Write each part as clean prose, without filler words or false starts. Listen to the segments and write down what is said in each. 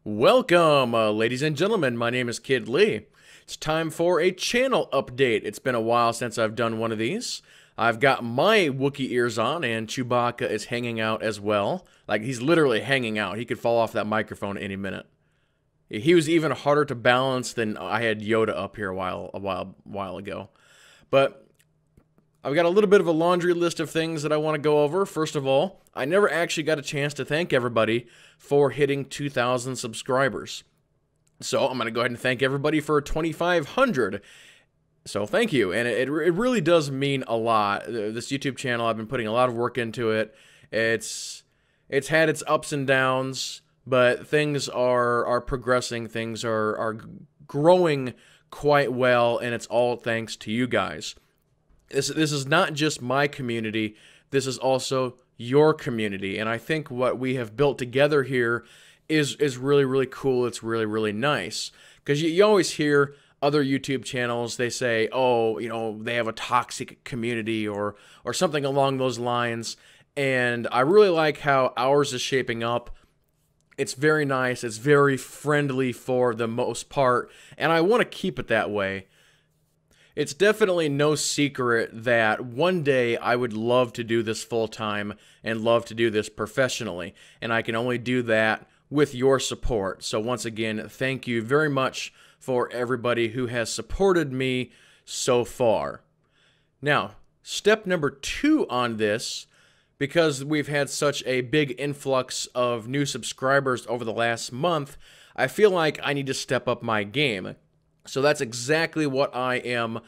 Welcome, ladies and gentlemen. My name is Kid Lee. It's time for a channel update. It's been a while since I've done one of these. I've got my Wookiee ears on, and Chewbacca is hanging out as well. Like, he's literally hanging out. He could fall off that microphone any minute. He was even harder to balance than I had Yoda up here a while ago. But I've got a little bit of a laundry list of things that I want to go over. First of all, I never actually got a chance to thank everybody for hitting 2,000 subscribers. So I'm going to go ahead and thank everybody for 2,500. So thank you. And it really does mean a lot. This YouTube channel, I've been putting a lot of work into it. It's had its ups and downs, but things are progressing. Things are growing quite well, and it's all thanks to you guys. This is not just my community, this is also your community, and I think what we have built together here is really, really cool. It's really, really nice, because you always hear other YouTube channels, they say, oh, you know, they have a toxic community or something along those lines, and I really like how ours is shaping up. It's very nice, it's very friendly for the most part, and I want to keep it that way. It's definitely no secret that one day I would love to do this full-time and love to do this professionally, and I can only do that with your support. So once again, thank you very much for everybody who has supported me so far. Now, step number 2 on this, because we've had such a big influx of new subscribers over the last month, I feel like I need to step up my game. So that's exactly what I am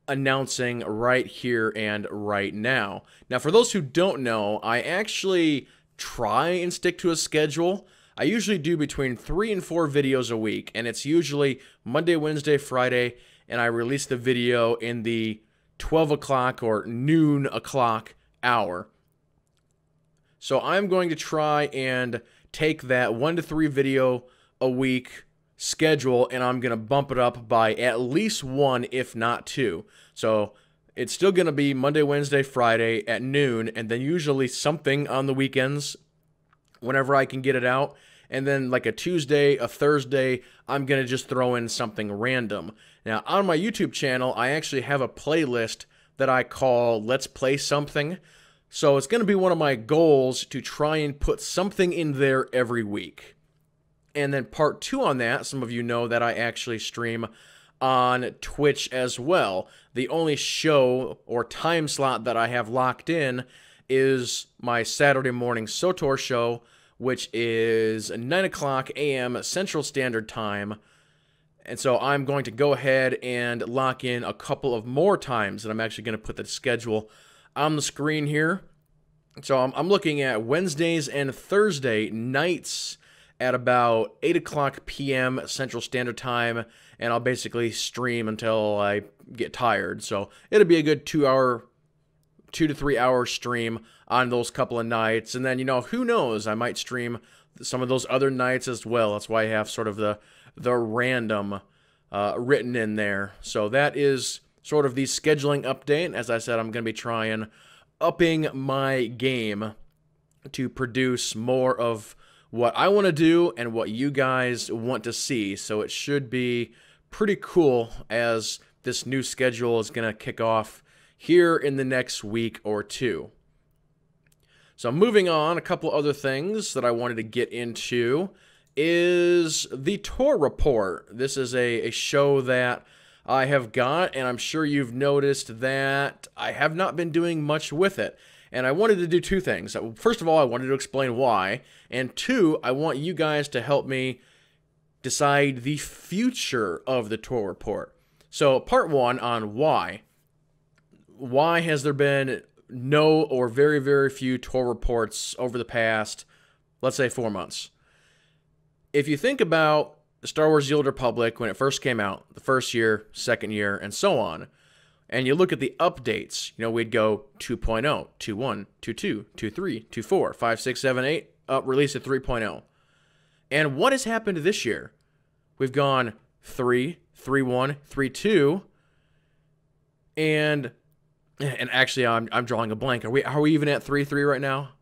announcing right here and right now. Now, for those who don't know, I actually try and stick to a schedule. I usually do between 3 and 4 videos a week, and it's usually Monday, Wednesday, Friday, and I release the video in the 12 o'clock or noon o'clock hour. So I'm going to try and take that 1 to 3 video a week schedule, and I'm going to bump it up by at least 1, if not 2. So it's still going to be Monday, Wednesday, Friday at noon, and then usually something on the weekends whenever I can get it out. And then like a Tuesday, a Thursday, I'm going to just throw in something random. Now, on my YouTube channel, I actually have a playlist that I call Let's Play Something. So it's going to be one of my goals to try and put something in there every week. And then part 2 on that, some of you know that I actually stream on Twitch as well. The only show or time slot that I have locked in is my Saturday morning SOTOR show, which is 9 o'clock a.m. Central Standard Time. And so I'm going to go ahead and lock in a couple of more times, and I'm actually going to put the schedule on the screen here. So I'm looking at Wednesdays and Thursday nights at about 8 o'clock p.m. Central Standard Time, and I'll basically stream until I get tired. So it'll be a good 2 to 3 hour stream on those couple of nights, and then, you know, who knows, I might stream some of those other nights as well. That's why I have sort of the random written in there. So that is sort of the scheduling update. As I said, I'm going to be trying upping my game to produce more of what I want to do and what you guys want to see. So it should be pretty cool as this new schedule is going to kick off here in the next week or 2. So moving on, a couple other things that I wanted to get into is the TOR Report. This is a show that I have got, and I'm sure you've noticed that I have not been doing much with it. And I wanted to do 2 things. First of all, I wanted to explain why. And 2, I want you guys to help me decide the future of the TOR Report. So part 1 on why. Why has there been no or very, very few TOR reports over the past, let's say, 4 months? If you think about Star Wars The Old Republic when it first came out, the first year, second year, and so on, and you look at the updates, you know, we'd go 2.0, 2.1, 2.2, 2.3, 2.4, 5, 6, 7, 8, up, release at 3.0. And what has happened this year? We've gone 3, 3.1, 3.2, and actually I'm drawing a blank. Are we even at 3.3 right now?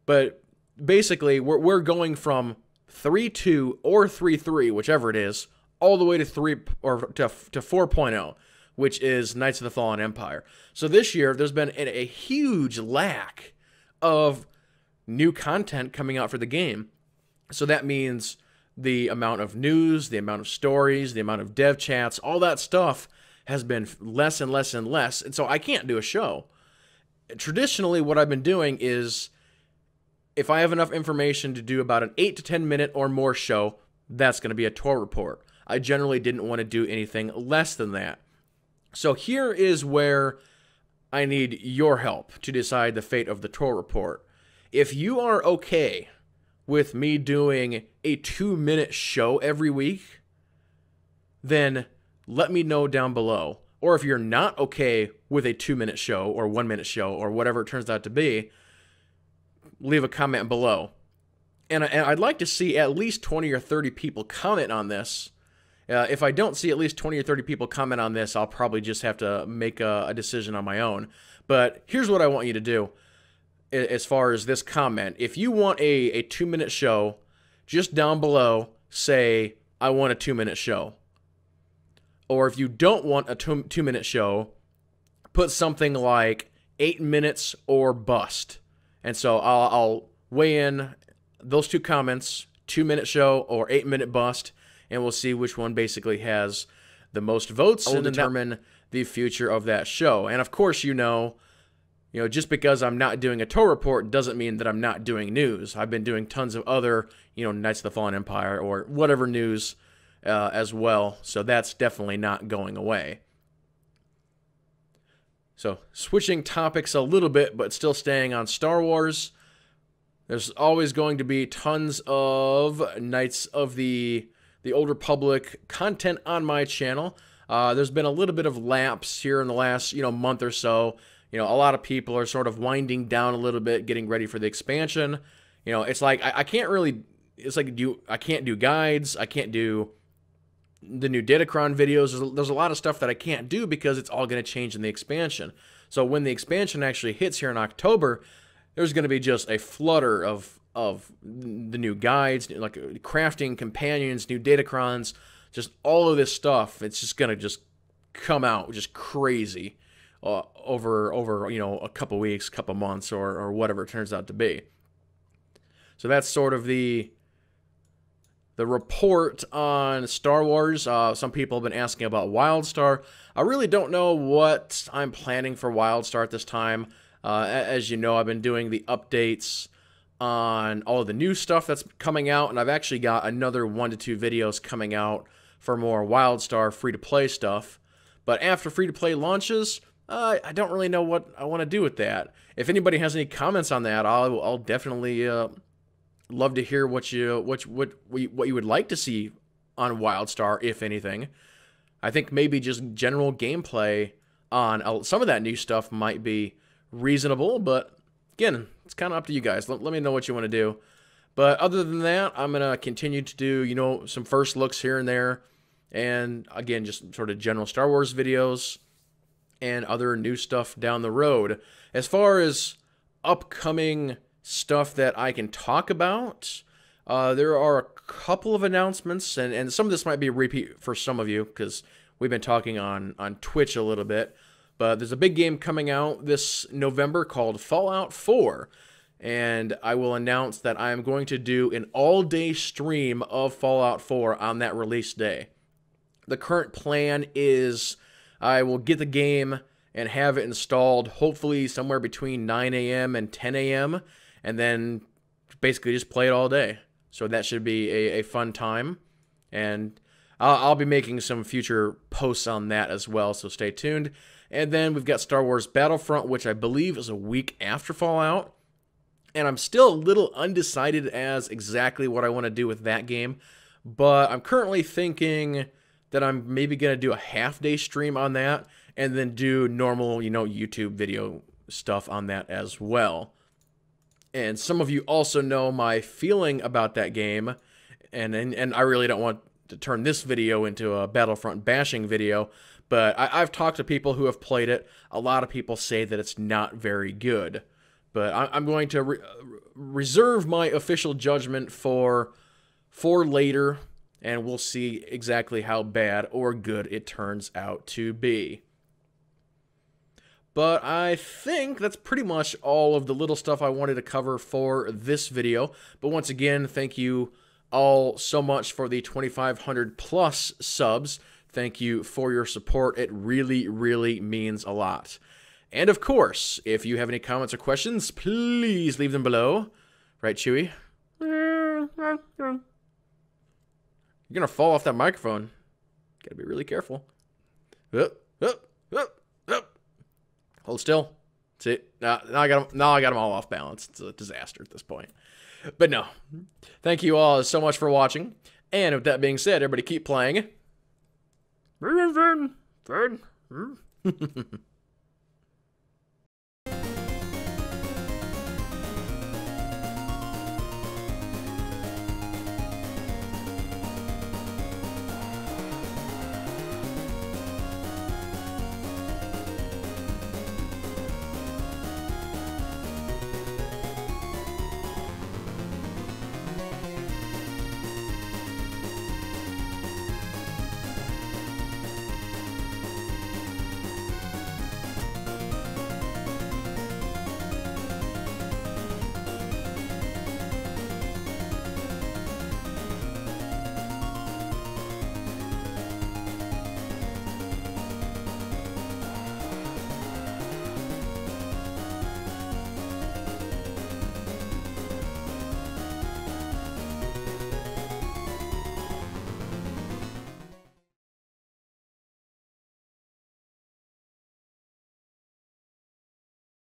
But basically, we're going from 3.2 or 3.3, whichever it is, all the way to 4.0, which is Knights of the Fallen Empire. So this year, there's been a huge lack of new content coming out for the game. So that means the amount of news, the amount of stories, the amount of dev chats, all that stuff has been less and less and less. And so I can't do a show. Traditionally, what I've been doing is, if I have enough information to do about an 8 to 10 minute or more show, that's going to be a TOR report. I generally didn't want to do anything less than that. So here is where I need your help to decide the fate of the TOR report. If you are okay with me doing a 2-minute show every week, then let me know down below. Or if you're not okay with a 2-minute show or 1-minute show or whatever it turns out to be, leave a comment below. And I'd like to see at least 20 or 30 people comment on this. If I don't see at least 20 or 30 people comment on this, I'll probably just have to make a decision on my own. But here's what I want you to do as far as this comment. If you want a 2-minute show, just down below say, I want a 2-minute show. Or if you don't want a 2-minute show, put something like 8 minutes or bust. And so I'll weigh in those two comments, 2-minute show or 8-minute bust, and we'll see which one basically has the most votes and determine the future of that show. And of course, you know, just because I'm not doing a TOR report doesn't mean that I'm not doing news. I've been doing tons of other, Knights of the Fallen Empire or whatever news as well. So that's definitely not going away. So switching topics a little bit, but still staying on Star Wars. There's always going to be tons of Knights of the Old Republic content on my channel. There's been a little bit of lapse here in the last, month or so. A lot of people are sort of winding down a little bit, getting ready for the expansion. It's like I can't really. It's like I can't do guides. I can't do the new Datacron videos. There's a lot of stuff that I can't do because it's all going to change in the expansion. So when the expansion actually hits here in October, there's going to be just a flutter of the new guides, like crafting companions, new Datacrons, just all of this stuff. It's just going to just come out just crazy over a couple weeks, couple months, or whatever it turns out to be. So that's sort of the report on Star Wars. Some people have been asking about WildStar. I really don't know what I'm planning for WildStar at this time. As you know, I've been doing the updates on all of the new stuff that's coming out, and I've actually got another 1 to 2 videos coming out for more WildStar free-to-play stuff. But after free-to-play launches, I don't really know what I want to do with that. If anybody has any comments on that, I'll definitely love to hear what you would like to see on WildStar, if anything. I think maybe just general gameplay on some of that new stuff might be reasonable, but again, it's kind of up to you guys. Let me know what you want to do. But other than that, I'm going to continue to do, some first looks here and there. And again, just sort of general Star Wars videos and other new stuff down the road. As far as upcoming stuff that I can talk about, there are a couple of announcements, and some of this might be a repeat for some of you because we've been talking on Twitch a little bit. But there's a big game coming out this November called Fallout 4, and I will announce that I am going to do an all-day stream of Fallout 4 on that release day. The current plan is I will get the game and have it installed hopefully somewhere between 9 a.m. and 10 a.m., and then basically just play it all day. So that should be a fun time, and I'll be making some future posts on that as well, so stay tuned. And then we've got Star Wars Battlefront, which I believe is a week after Fallout. And I'm still a little undecided as exactly what I want to do with that game. But I'm currently thinking that I'm maybe going to do a half-day stream on that and then do normal, YouTube video stuff on that as well. And some of you also know my feeling about that game. And I really don't want to turn this video into a Battlefront bashing video. But I've talked to people who have played it. A lot of people say that it's not very good. But I'm going to reserve my official judgment for for later, and we'll see exactly how bad or good it turns out to be. But I think that's pretty much all of the little stuff I wanted to cover for this video. But once again, thank you all so much for the 2,500 plus subs. Thank you for your support. It really, really means a lot. And of course, if you have any comments or questions, please leave them below. Right, Chewy? You're gonna fall off that microphone. Gotta be really careful. Up. Hold still. See, now I got them all off balance. It's a disaster at this point. But no, thank you all so much for watching. And with that being said, everybody keep playing.